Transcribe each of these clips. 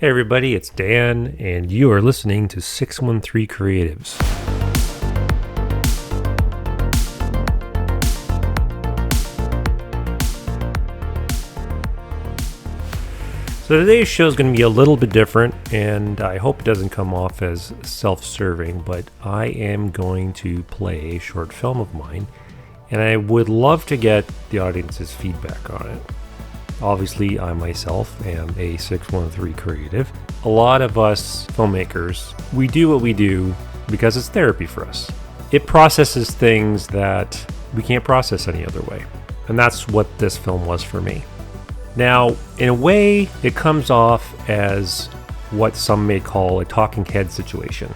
Hey everybody, it's Dan, and you are listening to 613 Creatives. So today's show is going to be a little bit different, and I hope it doesn't come off as self-serving, but I am going to play a short film of mine, and I would love to get the audience's feedback on it. Obviously, I myself am a 613 creative. A lot of us filmmakers, we do what we do because it's therapy for us. It processes things that we can't process any other way, and that's what this film was for me. Now, in a way, it comes off as what some may call a talking head situation.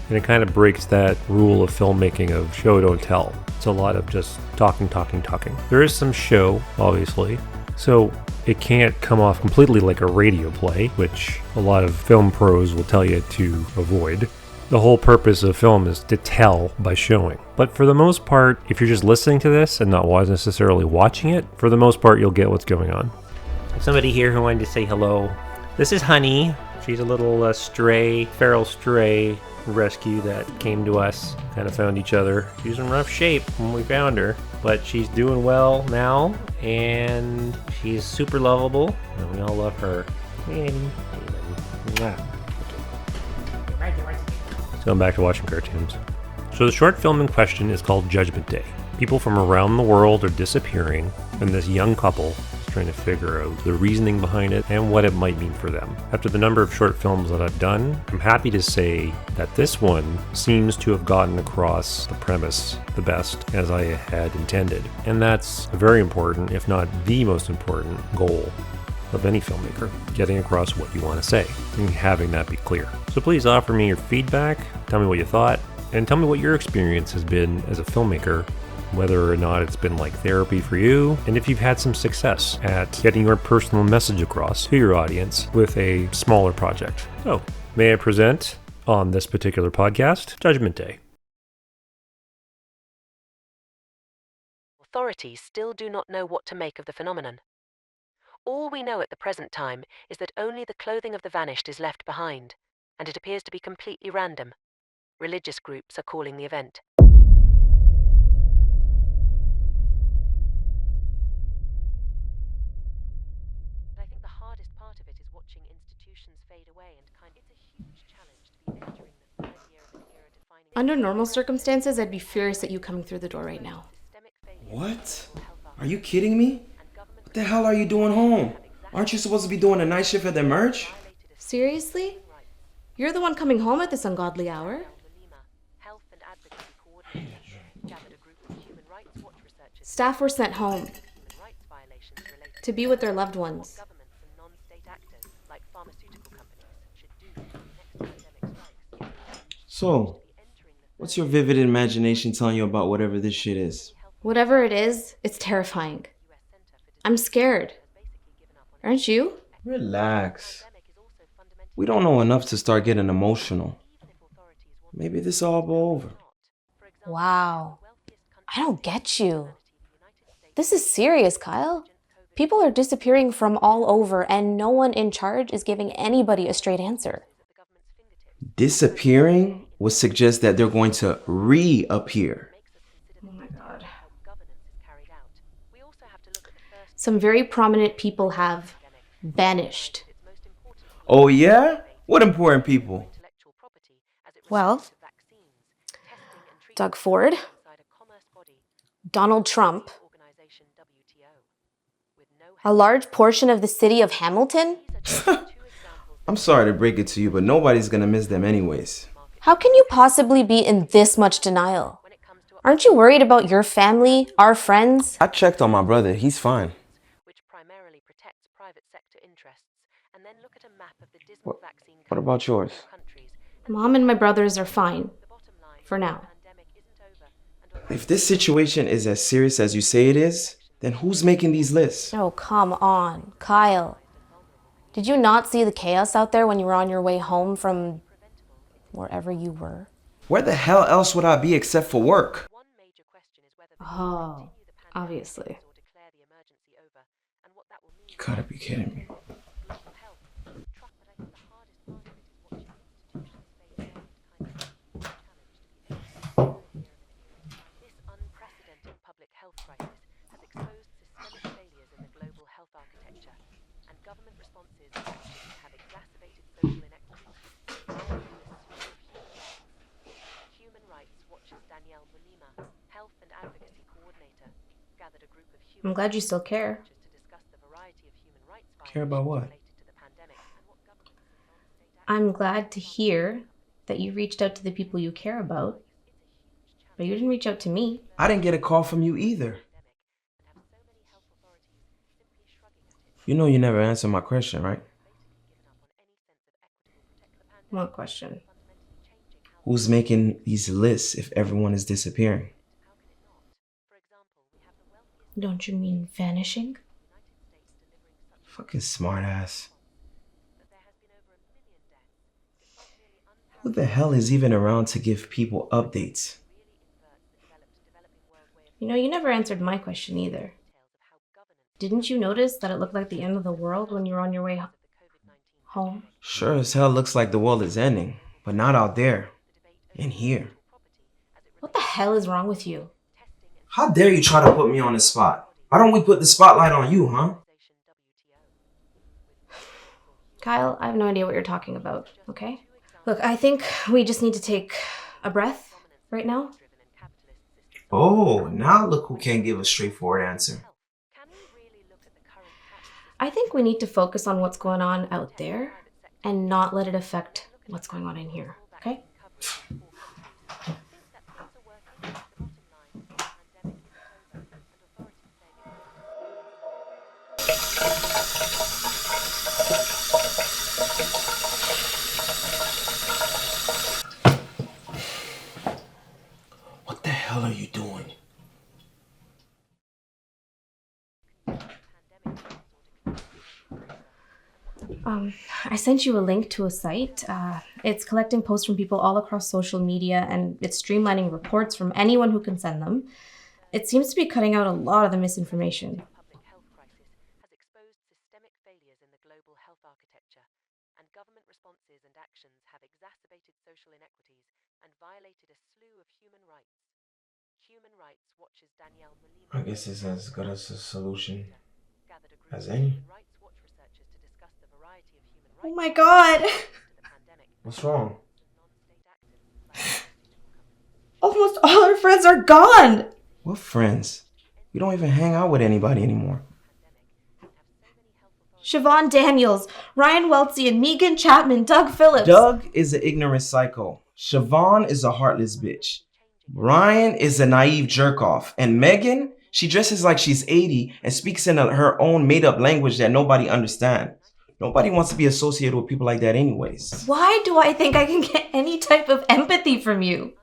And it kind of breaks that rule of filmmaking of show, don't tell. It's a lot of just talking. There is some show, obviously, so it can't come off completely like a radio play, which a lot of film pros will tell you to avoid. The whole purpose of film is to tell by showing. But for the most part, if you're just listening to this and not necessarily watching it, for the most part, you'll get what's going on. Somebody here who wanted to say hello. This is Honey. She's a little feral stray rescue that came to us. Kind of found each other. She was in rough shape when we found her, but she's doing well now, and she's super lovable, and we all love her. Let's go back to watching cartoons. So the short film in question is called Judgment Day. People from around the world are disappearing, and this young couple trying to figure out the reasoning behind it and what it might mean for them. After the number of short films that I've done, I'm happy to say that this one seems to have gotten across the premise the best as I had intended. And that's a very important, if not the most important, goal of any filmmaker, getting across what you want to say and having that be clear. So please offer me your feedback, tell me what you thought, and tell me what your experience has been as a filmmaker, whether or not it's been like therapy for you, and if you've had some success at getting your personal message across to your audience with a smaller project. So, may I present on this particular podcast, Judgment Day. Authorities still do not know what to make of the phenomenon. All we know at the present time is that only the clothing of the vanished is left behind, and it appears to be completely random. Religious groups are calling the event. I think the hardest part of it is watching institutions fade away and it's a huge challenge to be entering the third year of an era defining. Under normal circumstances, I'd be furious at you coming through the door right now. What? Are you kidding me? What the hell are you doing home? Aren't you supposed to be doing a night shift at the merch? Seriously? You're the one coming home at this ungodly hour? Staff were sent home to be with their loved ones. So, what's your vivid imagination telling you about whatever this shit is? Whatever it is, it's terrifying. I'm scared. Aren't you? Relax. We don't know enough to start getting emotional. Maybe this will all blow over. Wow. I don't get you. This is serious, Kyle. People are disappearing from all over, and no one in charge is giving anybody a straight answer. Disappearing would suggest that they're going to reappear. Oh my God. Some very prominent people have vanished. Oh yeah? What important people? Well, Doug Ford, Donald Trump, a large portion of the city of Hamilton. I'm sorry to break it to you, but nobody's gonna miss them anyways. How can you possibly be in this much denial? Aren't you worried about your family, our friends? I checked on my brother. He's fine. What about yours? Mom and my brothers are fine. For now. If this situation is as serious as you say it is, then who's making these lists? Oh, come on, Kyle. Did you not see the chaos out there when you were on your way home from wherever you were? Where the hell else would I be except for work? Oh, obviously. You gotta be kidding me. I'm glad you still care. Care about what? I'm glad to hear that you reached out to the people you care about, but you didn't reach out to me. I didn't get a call from you either. You know you never answered my question, right? What question? Who's making these lists if everyone is disappearing? Don't you mean vanishing? Fucking smartass. Who the hell is even around to give people updates? You know, you never answered my question either. Didn't you notice that it looked like the end of the world when you were on your way home? Sure as hell looks like the world is ending, but not out there. In here. What the hell is wrong with you? How dare you try to put me on the spot? Why don't we put the spotlight on you, huh? Kyle, I have no idea what you're talking about, okay? Look, I think we just need to take a breath right now. Oh, now look who can't give a straightforward answer. I think we need to focus on what's going on out there and not let it affect what's going on in here, okay? What the hell are you doing? I sent you a link to a site. It's collecting posts from people all across social media, and it's streamlining reports from anyone who can send them. It seems to be cutting out a lot of the misinformation. Public health crisis has exposed systemic failures in the global health architecture, and government responses and actions have exacerbated social inequities and violated a slew of human rights. Human Rights Watch's Danielle Molina I guess it's as good as a solution gathered a group as of any. Human Rights Watch researchers to discuss the variety of human rights. Oh my god! To the pandemic. What's wrong? Almost all our friends are gone! What friends? We don't even hang out with anybody anymore. Siobhan Daniels, Ryan Weltsy, Megan Chapman, Doug Phillips. Doug is an ignorant psycho. Siobhan is a heartless bitch. Ryan is a naive jerk-off. And Megan, she dresses like she's 80 and speaks in her own made-up language that nobody understands. Nobody wants to be associated with people like that anyways. Why do I think I can get any type of empathy from you?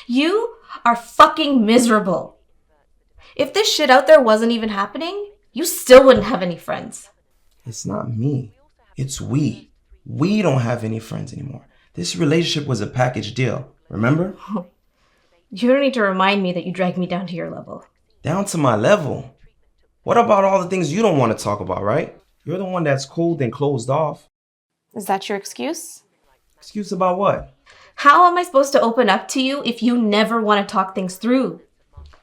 You are fucking miserable. If this shit out there wasn't even happening, you still wouldn't have any friends. It's not me. It's we. We don't have any friends anymore. This relationship was a package deal, remember? You don't need to remind me that you dragged me down to your level. Down to my level? What about all the things you don't want to talk about, right? You're the one that's cold and closed off. Is that your excuse? Excuse about what? How am I supposed to open up to you if you never want to talk things through?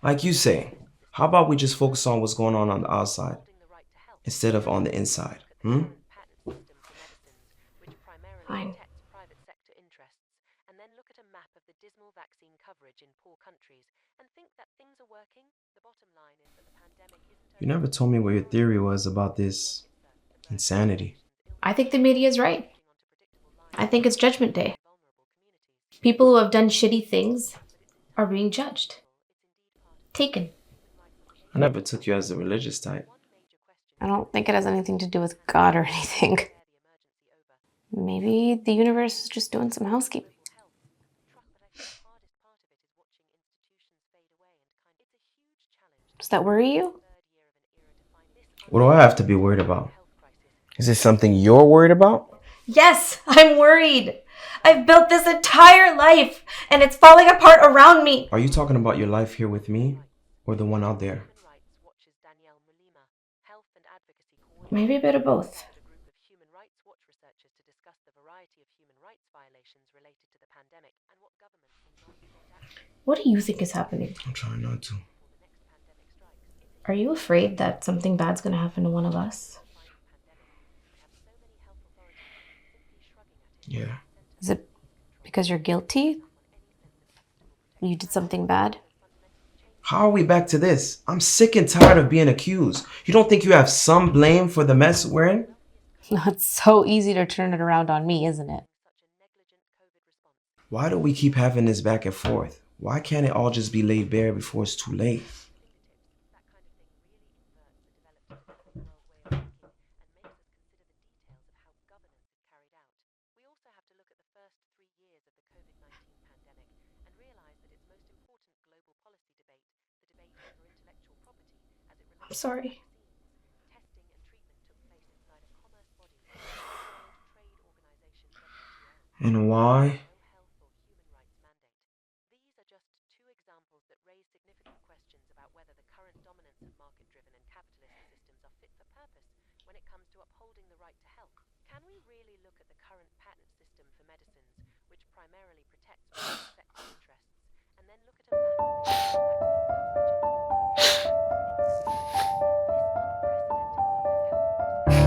Like you say, how about we just focus on what's going on the outside instead of on the inside, Fine. Private sector interests, and then look at a map of the dismal vaccine coverage in poor countries and think that things are working. The bottom line is that the pandemic isn't. You never told me what your theory was about this insanity. I think the media is right. I think it's Judgment Day. People who have done shitty things are being judged. Taken. I never took you as the religious type. I don't think it has anything to do with God or anything. Maybe the universe is just doing some housekeeping. Does that worry you? What do I have to be worried about? Is this something you're worried about? Yes, I'm worried. I've built this entire life and it's falling apart around me. Are you talking about your life here with me or the one out there? Maybe a bit of both. What do you think is happening? I'm trying not to. Are you afraid that something bad's going to happen to one of us? Yeah. Is it because you're guilty? You did something bad? How are we back to this? I'm sick and tired of being accused. You don't think you have some blame for the mess we're in? It's so easy to turn it around on me, isn't it? Why do we keep having this back and forth? Why can't it all just be laid bare before it's too late? I'm sorry. And why? These are just two examples that raise significant questions about whether the current dominance of market-driven and capitalist systems are fit for purpose when it comes to upholding the right to health. Can we really look at the current patent system for medicines, which primarily protects private sector interests, and then look at a fact that vaccine coverage in all countries, this unprecedented public health crisis?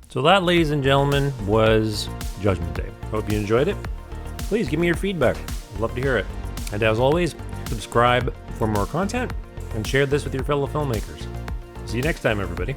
So that, ladies and gentlemen, was Judgment Day. Hope you enjoyed it. Please give me your feedback. I'd love to hear it. And as always, subscribe for more content and share this with your fellow filmmakers. See you next time, everybody.